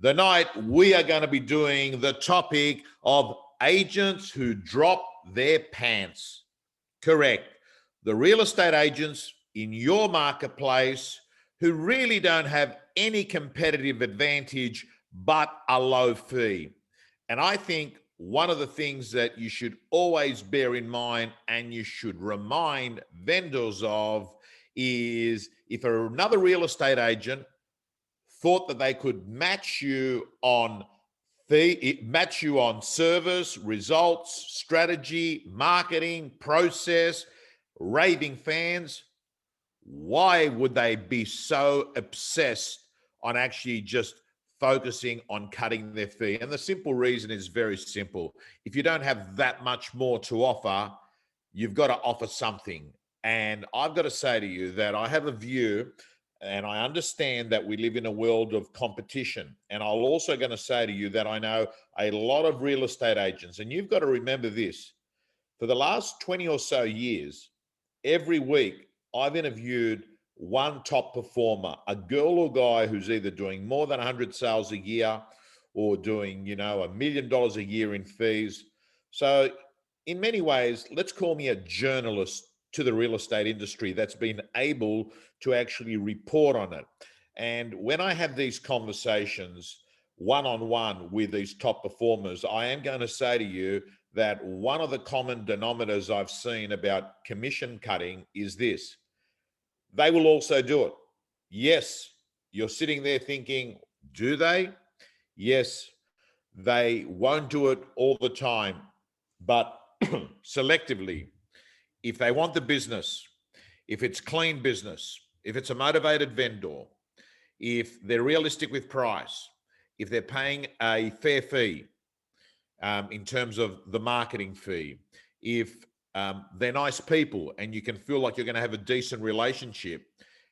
The night we are going to be doing the topic of agents who drop their pants. Correct. The real estate agents in your marketplace who really don't have any competitive advantage but a low fee. And I think one of the things that you should always bear in mind and you should remind vendors of is if another real estate agent thought that they could match you on service, results, strategy, marketing, process, raving fans, why would they be so obsessed on actually just focusing on cutting their fee? And the simple reason is very simple. If you don't have that much more to offer, you've got to offer something. And I've got to say to you that I have a view and I understand that we live in a world of competition. And I'm also going to say to you that I know a lot of real estate agents, and you've got to remember this, for the last 20 or so years, every week I've interviewed one top performer, a girl or guy who's either doing more than 100 sales a year or doing, $1 million a year in fees. So in many ways, let's call me a journalist to the real estate industry that's been able to actually report on it. And when I have these conversations one-on-one with these top performers, I am going to say to you that one of the common denominators I've seen about commission cutting is this. They will also do it. Yes, you're sitting there thinking, do they? Yes, they won't do it all the time, but selectively. If they want the business, if it's clean business, if it's a motivated vendor, if they're realistic with price, if they're paying a fair fee in terms of the marketing fee, if they're nice people and you can feel like you're going to have a decent relationship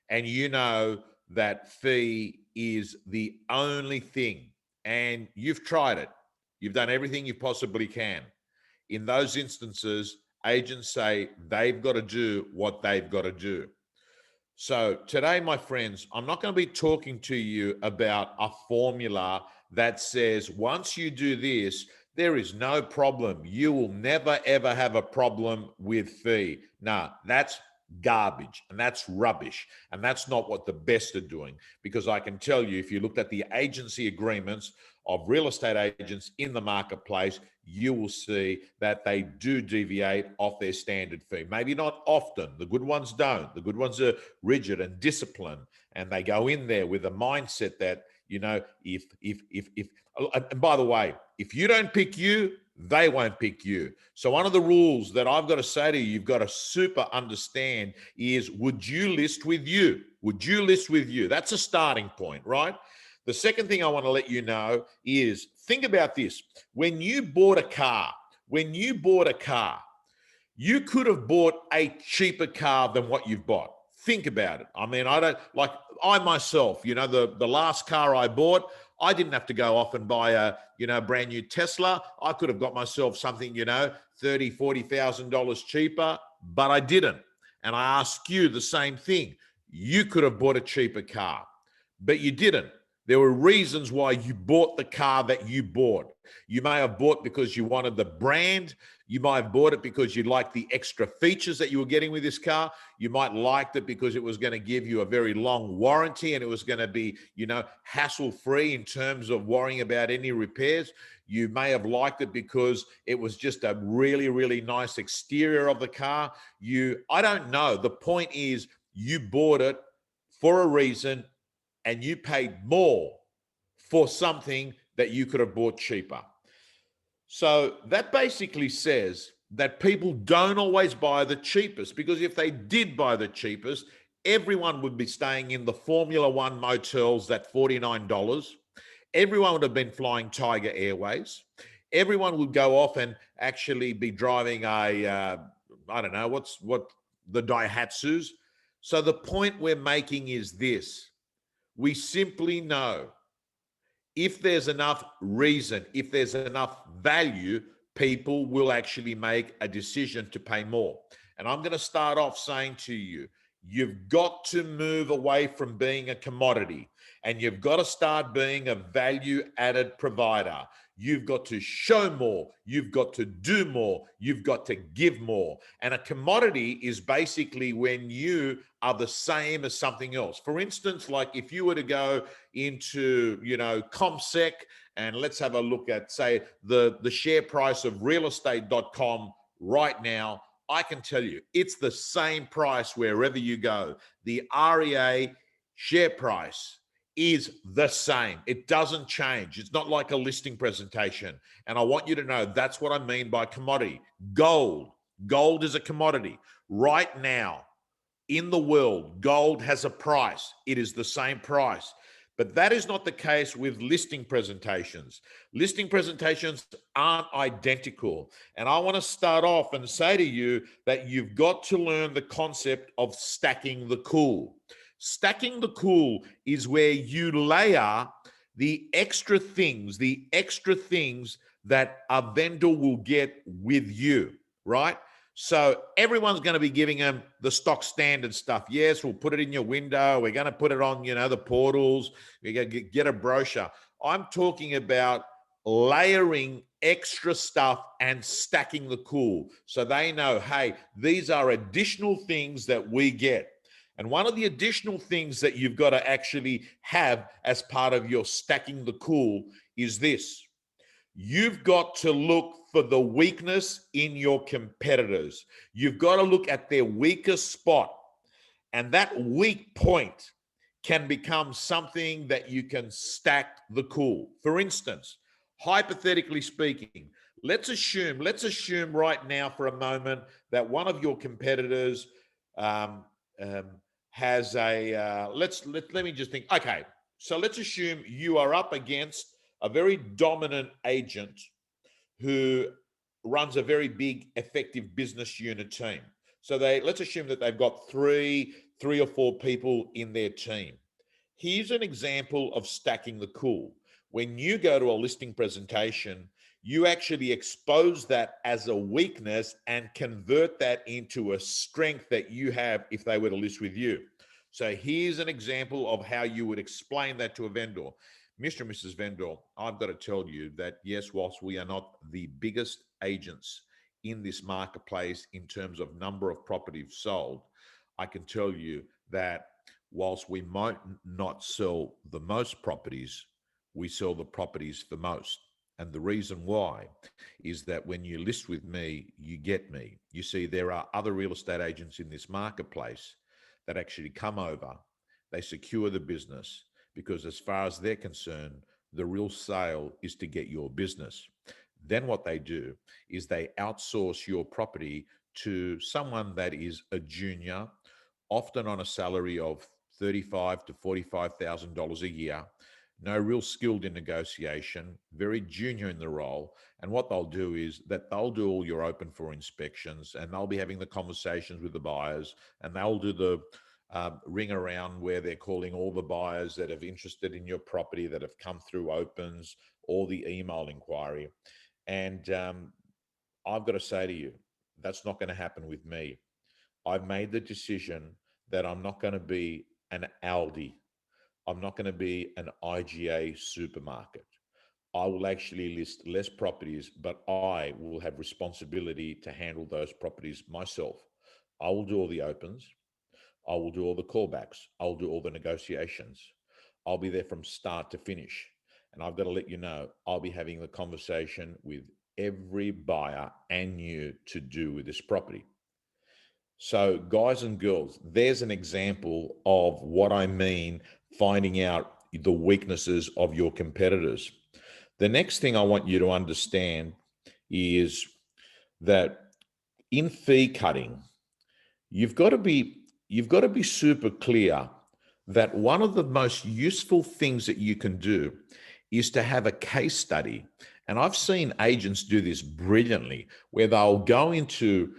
and you know that fee is the only thing and you've tried it, you've done everything you possibly can. In those instances, agents say they've got to do what they've got to do. So today, my friends, I'm not going to be talking to you about a formula that says once you do this, there is no problem. You will never, ever have a problem with fee. No, that's garbage and that's rubbish. And that's not what the best are doing. Because I can tell you, if you looked at the agency agreements of real estate agents in the marketplace, you will see that they do deviate off their standard fee. Maybe not often. The good ones don't. The good ones are rigid and disciplined, and they go in there with a mindset that, if and by the way, if you don't pick you, they won't pick you. So one of the rules that I've got to say to you, you've got to super understand is, would you list with you? Would you list with you? That's a starting point, right? The second thing I want to let you know is, think about this. When you bought a car, you could have bought a cheaper car than what you've bought. Think about it. I mean, I myself, the last car I bought, I didn't have to go off and buy a brand new Tesla. I could have got myself something, $30,000, $40,000 cheaper, but I didn't. And I ask you the same thing. You could have bought a cheaper car, but you didn't. There were reasons why you bought the car that you bought. You may have bought because you wanted the brand. You might have bought it because you liked the extra features that you were getting with this car. You might liked it because it was going to give you a very long warranty and it was going to be, hassle-free in terms of worrying about any repairs. You may have liked it because it was just a really, really nice exterior of the car. I don't know. The point is, you bought it for a reason and you paid more for something that you could have bought cheaper. So that basically says that people don't always buy the cheapest, because if they did buy the cheapest, everyone would be staying in the Formula One motels at $49. Everyone would have been flying Tiger Airways. Everyone would go off and actually be driving the Daihatsus. So the point we're making is this. We simply know if there's enough reason, if there's enough value, people will actually make a decision to pay more. And I'm going to start off saying to you, You've got to move away from being a commodity, and you've got to start being a value-added provider. You've got to show more. You've got to do more. You've got to give more. And a commodity is basically when you are the same as something else. For instance, like if you were to go into, ComSec, and let's have a look at, say, the share price of realestate.com right now, I can tell you it's the same price wherever you go. The REA share price is the same. It doesn't change. It's not like a listing presentation. And I want you to know that's what I mean by commodity. Gold. Gold is a commodity. Right now in the world, gold has a price. It is the same price. But that is not the case with listing presentations. Listing presentations aren't identical. And I want to start off and say to you that you've got to learn the concept of stacking the cool. Stacking the cool is where you layer the extra things that a vendor will get with you, right? So everyone's going to be giving them the stock standard stuff. Yes, we'll put it in your window. We're going to put it on, the portals. We're going to get a brochure. I'm talking about layering extra stuff and stacking the cool. So they know, hey, these are additional things that we get. And one of the additional things that you've got to actually have as part of your stacking the cool is this. You've got to look for the weakness in your competitors. You've got to look at their weakest spot. And that weak point can become something that you can stack the cool. For instance, hypothetically speaking, let's assume right now for a moment that one of your competitors has a, let me just think. Okay, so let's assume you are up against a very dominant agent who runs a very big, effective business unit team. So let's assume that they've got three or four people in their team. Here's an example of stacking the cool. When you go to a listing presentation, you actually expose that as a weakness and convert that into a strength that you have if they were to list with you. So here's an example of how you would explain that to a vendor. Mr. and Mrs. Vendor, I've got to tell you that, yes, whilst we are not the biggest agents in this marketplace in terms of number of properties sold, I can tell you that whilst we might not sell the most properties, we sell the properties the most. And the reason why is that when you list with me, you get me. You see, there are other real estate agents in this marketplace that actually come over, they secure the business, because as far as they're concerned, the real sale is to get your business. Then what they do is they outsource your property to someone that is a junior, often on a salary of $35,000 to $45,000 a year, no real skilled in negotiation, very junior in the role. And what they'll do is that they'll do all your open for inspections, and they'll be having the conversations with the buyers, and they'll do the ring around where they're calling all the buyers that have interested in your property that have come through opens, all the email inquiry. And I've got to say to you, that's not going to happen with me. I've made the decision that I'm not going to be an Aldi. I'm not going to be an IGA supermarket. I will actually list less properties, but I will have responsibility to handle those properties myself. I will do all the opens. I will do all the callbacks. I'll do all the negotiations. I'll be there from start to finish. And I've got to let you know, I'll be having the conversation with every buyer and you to do with this property. So guys and girls, there's an example of what I mean, finding out the weaknesses of your competitors. The next thing I want you to understand is that in fee cutting, you've got to be super clear that one of the most useful things that you can do is to have a case study. And I've seen agents do this brilliantly, where they'll go into,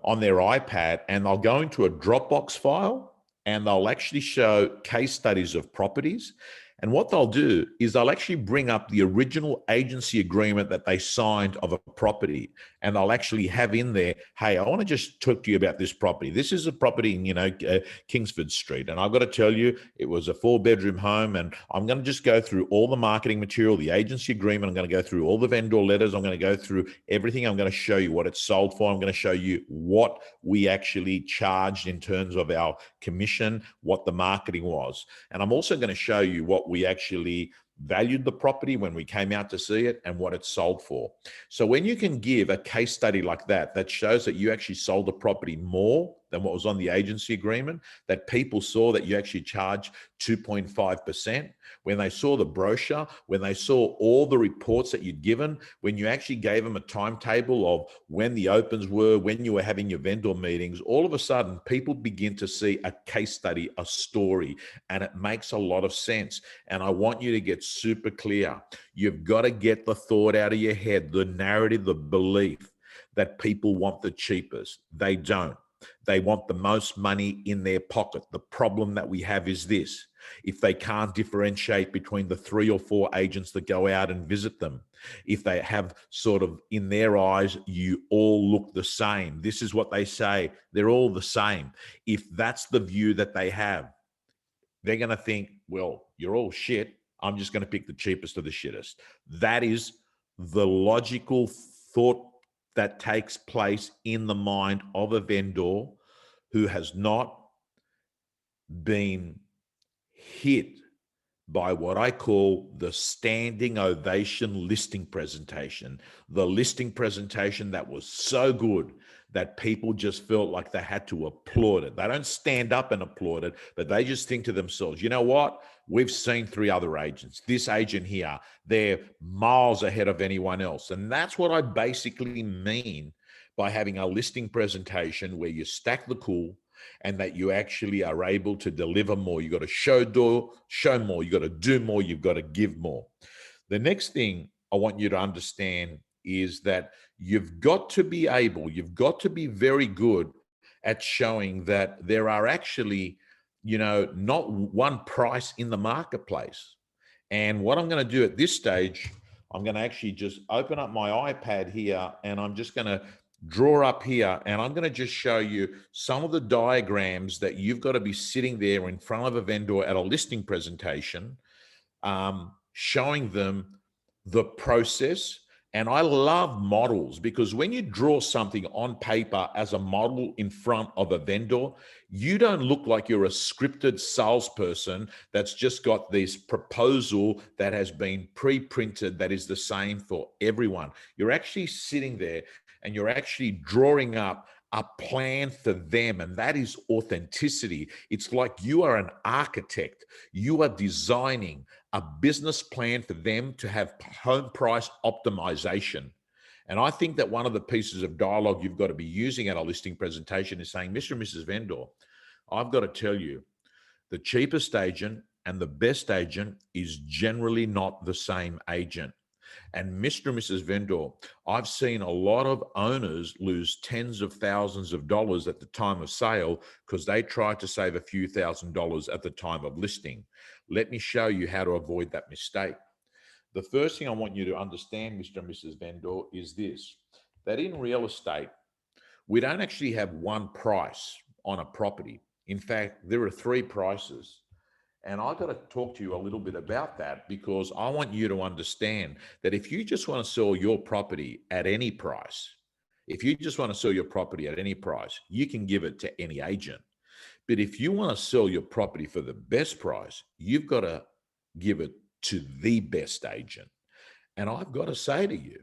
on their iPad, and they'll go into a Dropbox file and they'll actually show case studies of properties. And what they'll do is they'll actually bring up the original agency agreement that they signed of a property. And they'll actually have in there, hey, I want to just talk to you about this property. This is a property in, Kingsford Street. And I've got to tell you, it was a 4-bedroom home. And I'm going to just go through all the marketing material, the agency agreement. I'm going to go through all the vendor letters. I'm going to go through everything. I'm going to show you what it's sold for. I'm going to show you what we actually charged in terms of our commission, what the marketing was. And I'm also going to show you what we actually valued the property when we came out to see it and what it sold for. So when you can give a case study like that, that shows that you actually sold the property more than what was on the agency agreement, that people saw that you actually charge 2.5%, when they saw the brochure, when they saw all the reports that you'd given, when you actually gave them a timetable of when the opens were, when you were having your vendor meetings, all of a sudden people begin to see a case study, a story, and it makes a lot of sense. And I want you to get super clear. You've got to get the thought out of your head, the narrative, the belief that people want the cheapest. They don't. They want the most money in their pocket. The problem that we have is this: if they can't differentiate between the 3 or 4 agents that go out and visit them, if they have sort of, in their eyes, you all look the same. This is what they say. They're all the same. If that's the view that they have, they're going to think, well, you're all shit. I'm just going to pick the cheapest of the shittest. That is the logical thought that takes place in the mind of a vendor who has not been hit by what I call the standing ovation listing presentation, the listing presentation that was so good that people just felt like they had to applaud it. They don't stand up and applaud it, but they just think to themselves, you know what? We've seen 3 other agents. This agent here, they're miles ahead of anyone else. And that's what I basically mean by having a listing presentation where you stack the cool, and that you actually are able to deliver more. You got to show more, you got to do more, you've got to give more. The next thing I want you to understand is that you've got to be very good at showing that there are actually, not one price in the marketplace. And what I'm going to do at this stage, I'm going to actually just open up my iPad here, and I'm just going to draw up here, and I'm going to just show you some of the diagrams that you've got to be sitting there in front of a vendor at a listing presentation, showing them the process. And I love models, because when you draw something on paper as a model in front of a vendor, you don't look like you're a scripted salesperson that's just got this proposal that has been pre-printed that is the same for everyone. You're actually sitting there and you're actually drawing up a plan for them, and that is authenticity. It's like you are an architect. You are designing a business plan for them to have home price optimization. And I think that one of the pieces of dialogue you've got to be using at a listing presentation is saying, Mr. and Mrs. Vendor, I've got to tell you, the cheapest agent and the best agent is generally not the same agent. And Mr. and Mrs. Vendor, I've seen a lot of owners lose tens of thousands of dollars at the time of sale because they tried to save a few $1,000s at the time of listing. Let me show you how to avoid that mistake. The first thing I want you to understand, Mr. and Mrs. Vendor, is this: that in real estate, we don't actually have one price on a property. In fact, there are 3 prices. And I've got to talk to you a little bit about that, because I want you to understand that if you just want to sell your property at any price, you can give it to any agent. But if you want to sell your property for the best price, you've got to give it to the best agent. And I've got to say to you,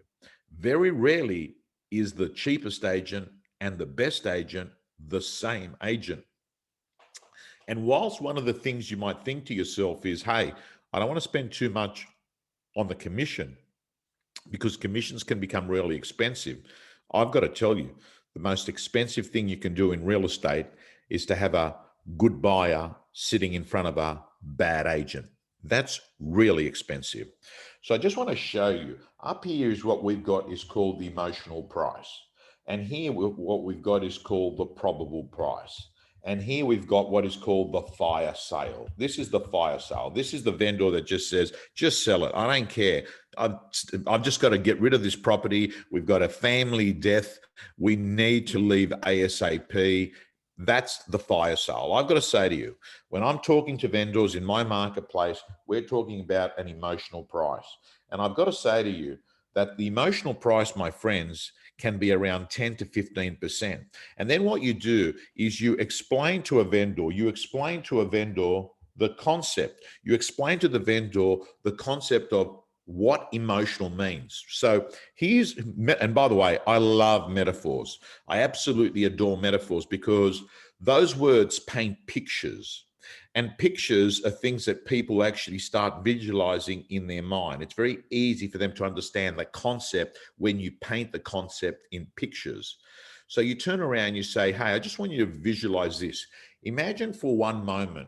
very rarely is the cheapest agent and the best agent the same agent. And whilst one of the things you might think to yourself is, hey, I don't want to spend too much on the commission because commissions can become really expensive. I've got to tell you, the most expensive thing you can do in real estate is to have a good buyer sitting in front of a bad agent. That's really expensive. So I just want to show you, up here is what we've got is called the emotional price. And here what we've got is called the probable price. And here we've got what is called the fire sale. This is the fire sale. This is the vendor that just says, just sell it. I don't care. I've just got to get rid of this property. We've got a family death. We need to leave ASAP. That's the fire sale. I've got to say to you, when I'm talking to vendors in my marketplace, we're talking about an emotional price. And I've got to say to you that the emotional price, my friends, can be around 10 to 15%. And then what you do is you explain to a vendor the concept. You explain to the vendor the concept of what emotional means. So and by the way, I love metaphors. I absolutely adore metaphors because those words paint pictures. And pictures are things that people actually start visualizing in their mind. It's very easy for them to understand the concept when you paint the concept in pictures. So you turn around, you say, hey, I just want you to visualize this. Imagine for one moment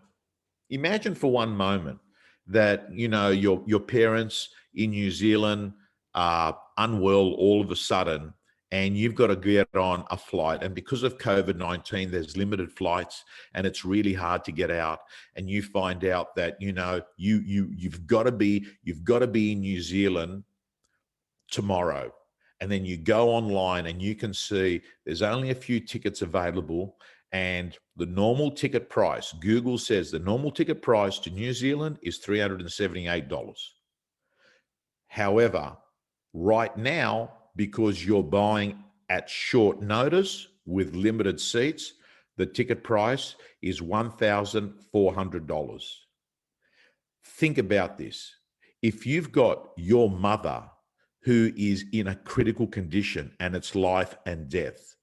that, you know, your parents in New Zealand are unwell all of a sudden, and you've got to get on a flight, and because of COVID-19 there's limited flights and it's really hard to get out, and you find out that, you know, you've got to be in New Zealand tomorrow. And then you go online and you can see there's only a few tickets available, and the normal ticket price, Google says the normal ticket price to New Zealand is $378. However, right now, because you're buying at short notice with limited seats, the ticket price is $1,400. Think about this. If you've got your mother who is in a critical condition and it's life and death,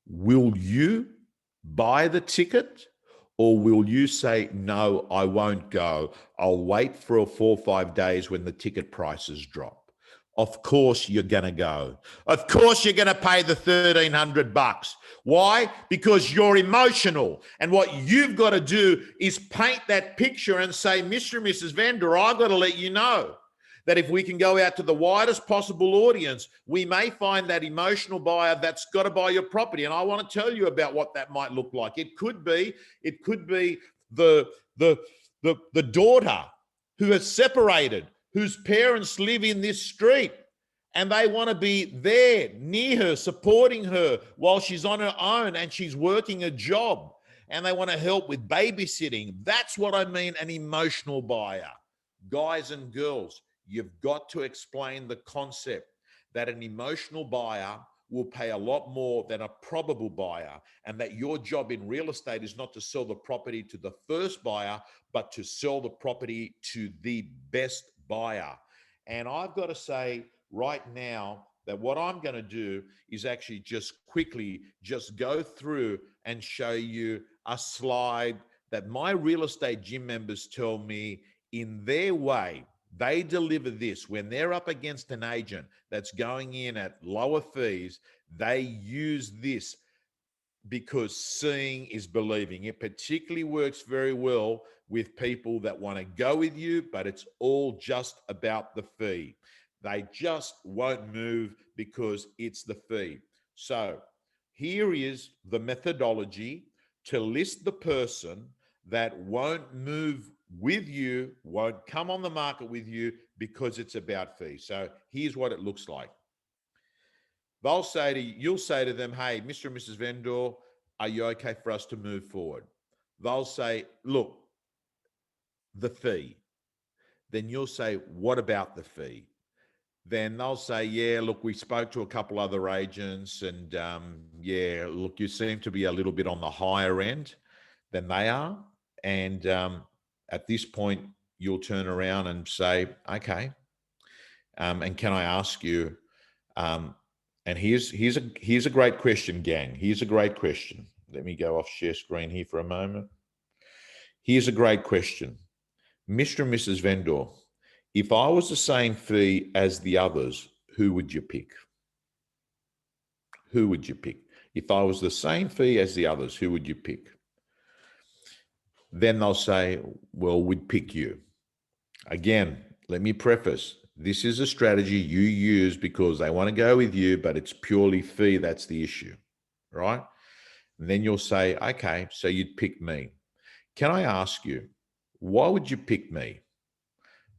will you buy the ticket, or will you say, no, I won't go. I'll wait for 4 or 5 days when the ticket prices drop? Of course you're going to go. Of course you're going to pay the $1,300. Why? Because you're emotional. And what you've got to do is paint that picture and say, Mr. and Mrs. Vendor, I've got to let you know that if we can go out to the widest possible audience, we may find that emotional buyer that's got to buy your property. And I want to tell you about what that might look like. It could be the daughter who has separated, whose parents live in this street, and they want to be there near her, supporting her while she's on her own and she's working a job, and they want to help with babysitting. That's what I mean, an emotional buyer. Guys and girls, you've got to explain the concept that an emotional buyer will pay a lot more than a probable buyer, and that your job in real estate is not to sell the property to the first buyer, but to sell the property to the best buyer. And I've got to say right now that what I'm going to do is actually just quickly just go through and show you a slide that my real estate gym members tell me in their way. They deliver this when they're up against an agent that's going in at lower fees. They use this because seeing is believing. It particularly works very well with people that want to go with you, but it's all just about the fee. They just won't move because it's the fee. So here is the methodology to list the person that won't move with you, won't come on the market with you because it's about fees. So here's what it looks like. You'll say to them, hey, Mr. and Mrs. Vendor, are you okay for us to move forward? They'll say, look, the fee. Then you'll say, what about the fee? Then they'll say, yeah, look, we spoke to a couple other agents, and yeah, look, you seem to be a little bit on the higher end than they are. And at this point, you'll turn around and say, okay, and can I ask you, and here's a great question, gang. Here's a great question. Let me go off share screen here for a moment. Here's a great question. Mr. and Mrs. Vendor, if I was the same fee as the others, who would you pick? Who would you pick? If I was the same fee as the others, who would you pick? Then they'll say, well, we'd pick you. Again, let me preface, this is a strategy you use because they want to go with you, but it's purely fee. That's the issue, right? And then you'll say, okay, so you'd pick me. Can I ask you, why would you pick me?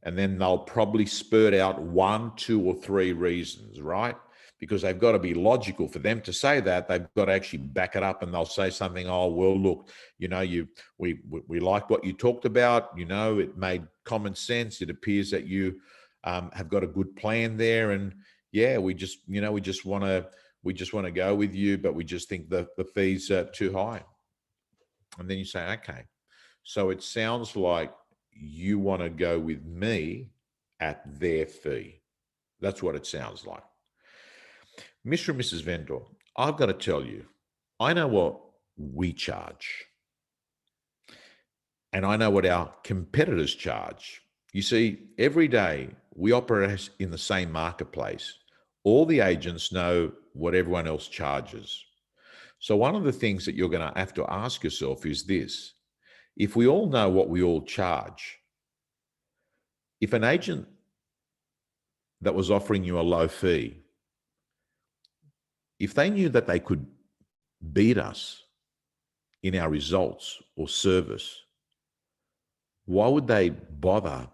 And then they'll probably spurt out 1, 2, or 3 reasons, right? Because they've got to be logical. For them to say that, they've got to actually back it up, and they'll say something, oh, well, look, we like what you talked about, it made common sense. It appears that you have got a good plan there. And yeah, we just want to go with you, but we just think the fees are too high. And then you say, okay, so it sounds like you want to go with me at their fee. That's what it sounds like. Mr. and Mrs. Vendor, I've got to tell you, I know what we charge. And I know what our competitors charge. You see, every day we operate in the same marketplace. All the agents know what everyone else charges. So one of the things that you're going to have to ask yourself is this. If we all know what we all charge, if an agent that was offering you a low fee, if they knew that they could beat us in our results or service, why would they bother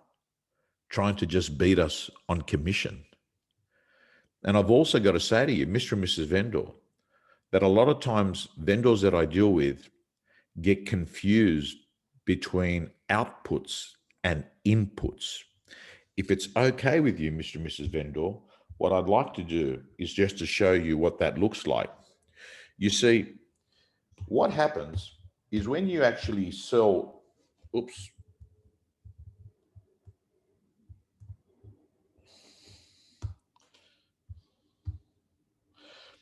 trying to just beat us on commission? And I've also got to say to you, Mr. and Mrs. Vendor, that a lot of times vendors that I deal with get confused between outputs and inputs. If it's okay with you, Mr. and Mrs. Vendor, what I'd like to do is just to show you what that looks like. You see, what happens is when you actually sell,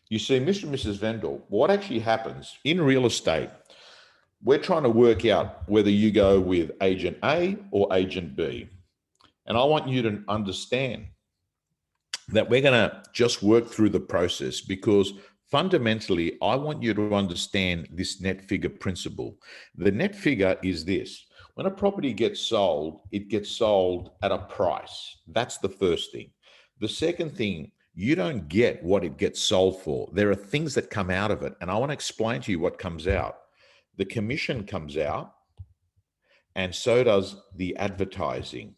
You see, Mr. and Mrs. Vendor, what actually happens in real estate, we're trying to work out whether you go with agent A or agent B. And I want you to understand that we're going to just work through the process, because fundamentally, I want you to understand this net figure principle. The net figure is this. When a property gets sold, it gets sold at a price. That's the first thing. The second thing, you don't get what it gets sold for. There are things that come out of it. And I want to explain to you what comes out. The commission comes out, and so does the advertising.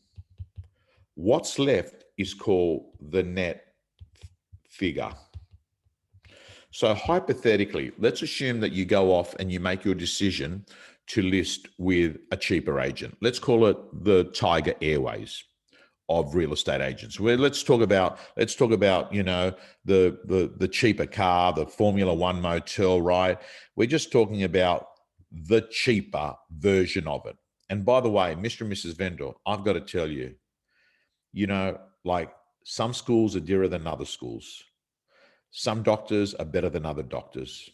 What's left is called the net figure. So hypothetically, let's assume that you go off and you make your decision to list with a cheaper agent. Let's call it the Tiger Airways of real estate agents. Where let's talk about the cheaper car, the Formula One motel, right? We're just talking about the cheaper version of it. And by the way, Mr. and Mrs. Vendor, I've got to tell you, like some schools are dearer than other schools. Some doctors are better than other doctors.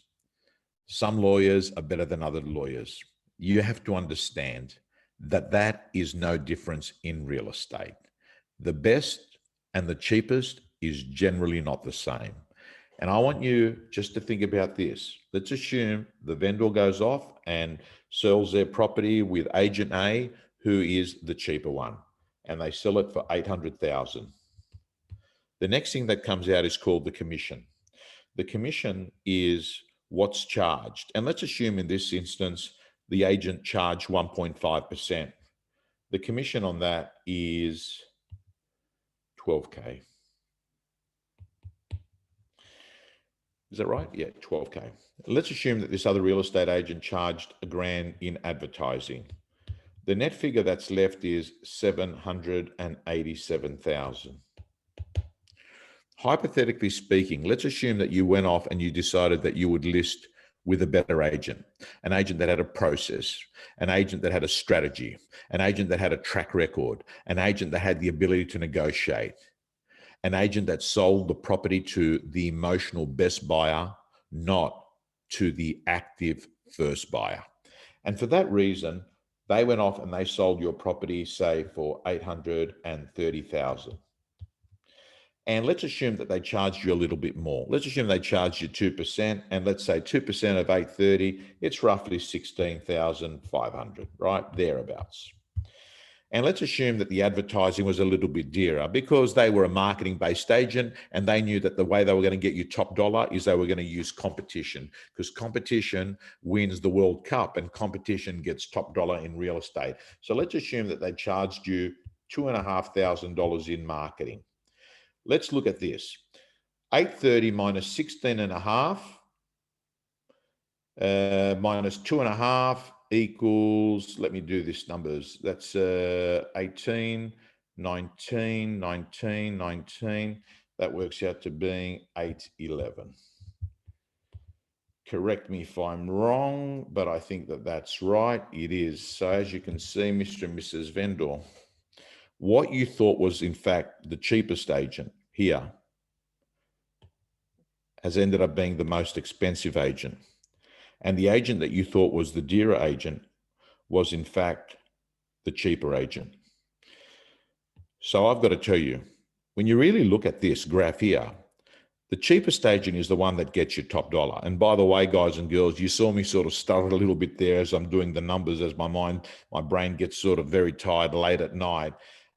Some lawyers are better than other lawyers. You have to understand that that is no difference in real estate. The best and the cheapest is generally not the same. And I want you just to think about this. Let's assume the vendor goes off and sells their property with agent A, who is the cheaper one, and they sell it for $800,000. The next thing that comes out is called the commission. The commission is what's charged. And let's assume in this instance, the agent charged 1.5%. The commission on that is $12K. Is that right? Yeah, $12K. Let's assume that this other real estate agent charged $1,000 in advertising. The net figure that's left is $787,000. Hypothetically speaking, let's assume that you went off and you decided that you would list with a better agent, an agent that had a process, an agent that had a strategy, an agent that had a track record, an agent that had the ability to negotiate, an agent that sold the property to the emotional best buyer, not to the active first buyer. And for that reason, they went off and they sold your property, say, for $830,000. And let's assume that they charged you a little bit more. Let's assume they charged you 2%, and let's say 2% of 830, it's roughly 16,500, right? Thereabouts. And let's assume that the advertising was a little bit dearer because they were a marketing-based agent and they knew that the way they were going to get you top dollar is they were going to use competition, because competition wins the World Cup and competition gets top dollar in real estate. So let's assume that they charged you $2,500 in marketing. Let's look at this. 830 minus 16 and a half minus 2.5 equals, let me do this numbers. That's 18, 19, 19, 19. That works out to being 811. Correct me if I'm wrong, but I think that that's right. It is. So as you can see, Mr. and Mrs. Vendor, what you thought was in fact the cheapest agent here has ended up being the most expensive agent. And the agent that you thought was the dearer agent was in fact the cheaper agent. So I've got to tell you, when you really look at this graph here, the cheapest agent is the one that gets you top dollar. And by the way, guys and girls, you saw me sort of stutter a little bit there as I'm doing the numbers, as my brain gets sort of very tired late at night.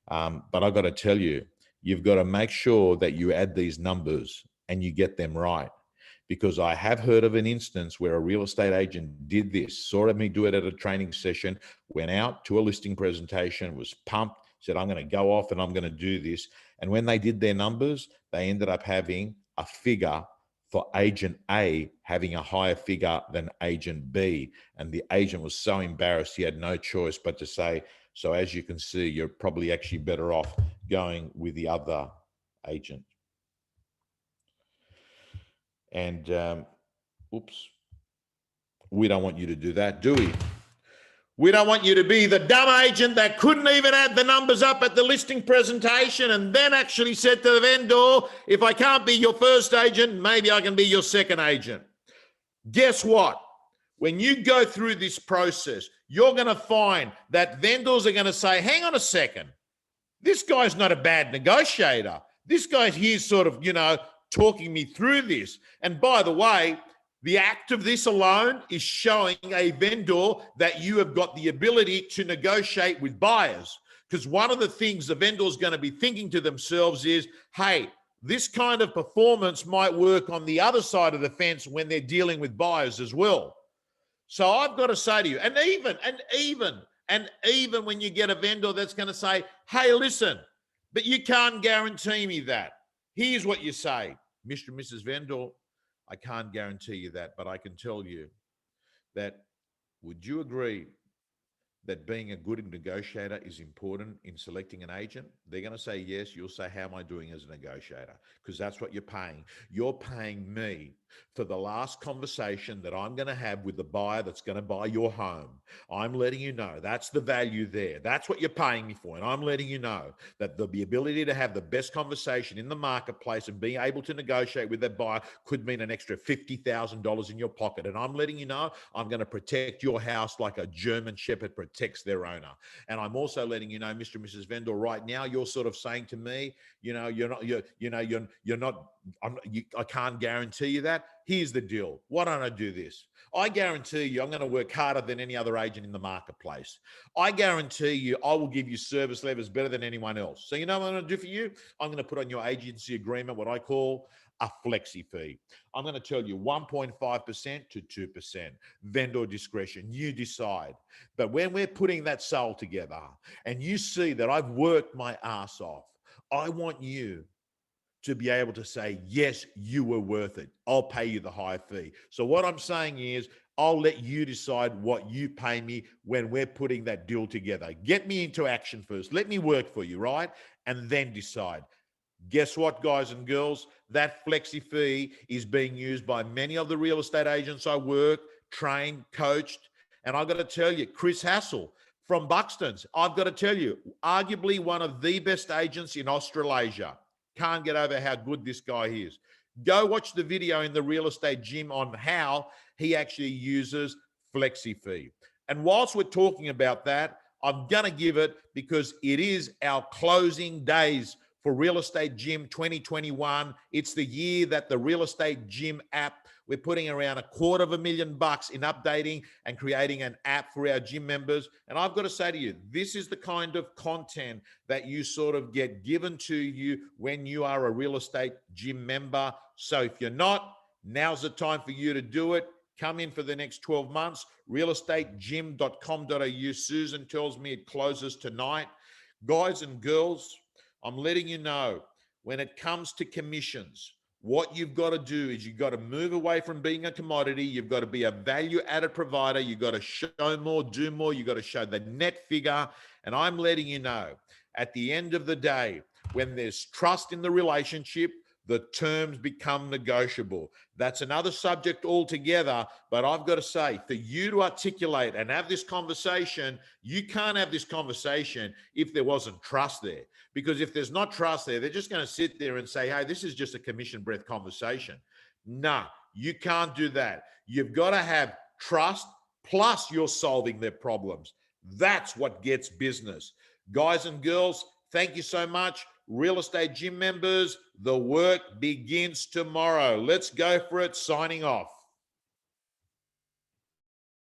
But I've got to tell you, you've got to make sure that you add these numbers and you get them right. Because I have heard of an instance where a real estate agent did this, saw me do it at a training session, went out to a listing presentation, was pumped, said, I'm going to go off and I'm going to do this. And when they did their numbers, they ended up having a figure for agent A having a higher figure than agent B. And the agent was so embarrassed, he had no choice but to say, so as you can see, you're probably actually better off going with the other agent. And oops, we don't want you to do that, do we? We don't want you to be the dumb agent that couldn't even add the numbers up at the listing presentation and then actually said to the vendor, if I can't be your first agent, maybe I can be your second agent. Guess what? When you go through this process, you're going to find that vendors are going to say, hang on a second, this guy's not a bad negotiator. This guy's here sort of, talking me through this. And by the way, the act of this alone is showing a vendor that you have got the ability to negotiate with buyers. Because one of the things the vendor is going to be thinking to themselves is, hey, this kind of performance might work on the other side of the fence when they're dealing with buyers as well. So I've got to say to you, and even when you get a vendor that's going to say, hey, listen, but you can't guarantee me that. Here's what you say, Mr. and Mrs. Vendor, I can't guarantee you that, but I can tell you that, would you agree that being a good negotiator is important in selecting an agent? They're going to say yes. You'll say, how am I doing as a negotiator? Because that's what you're paying. You're paying me for the last conversation that I'm going to have with the buyer that's going to buy your home. I'm letting you know that's the value there. That's what you're paying me for. And I'm letting you know that the ability to have the best conversation in the marketplace and being able to negotiate with that buyer could mean an extra $50,000 in your pocket. And I'm letting you know I'm going to protect your house like a German Shepherd protects their owner. And I'm also letting you know, Mr. and Mrs. Vendor, right now you're sort of saying to me, I can't guarantee you that. Here's the deal. Why don't I do this? I guarantee you I'm going to work harder than any other agent in the marketplace. I guarantee you I will give you service levels better than anyone else. So you know what I'm going to do for you? I'm going to put on your agency agreement what I call a flexi fee. I'm going to tell you 1.5% to 2%. Vendor discretion. You decide. But when we're putting that sale together and you see that I've worked my ass off, I want you to be able to say, yes, you were worth it. I'll pay you the high fee. So what I'm saying is I'll let you decide what you pay me when we're putting that deal together. Get me into action first. Let me work for you, right? And then decide. Guess what, guys and girls? That flexi fee is being used by many of the real estate agents I work, trained, coached. And I've got to tell you, Chris Hassel from Buxton's, I've got to tell you, arguably one of the best agents in Australasia. Can't get over how good this guy is. Go watch the video in the real estate gym on how he actually uses flexi fee. And whilst we're talking about that, I'm going to give it because it is our closing days for Real Estate Gym 2021. It's the year that the Real Estate Gym app, we're putting around $250,000 in updating and creating an app for our gym members. And I've got to say to you, this is the kind of content that you sort of get given to you when you are a Real Estate Gym member. So if you're not, now's the time for you to do it. Come in for the next 12 months, realestategym.com.au. Susan tells me it closes tonight. Guys and girls, I'm letting you know, when it comes to commissions, what you've got to do is you've got to move away from being a commodity. You've got to be a value-added provider. You've got to show more, do more. You've got to show the net figure. And I'm letting you know, at the end of the day, when there's trust in the relationship, the terms become negotiable. That's another subject altogether, but I've got to say, for you to articulate and have this conversation, you can't have this conversation if there wasn't trust there. Because if there's not trust there, they're just going to sit there and say, hey, this is just a commission breath conversation. No, you can't do that. You've got to have trust, plus you're solving their problems. That's what gets business. Guys and girls, thank you so much. Real Estate Gym members, the work begins tomorrow. Let's go for it. Signing off.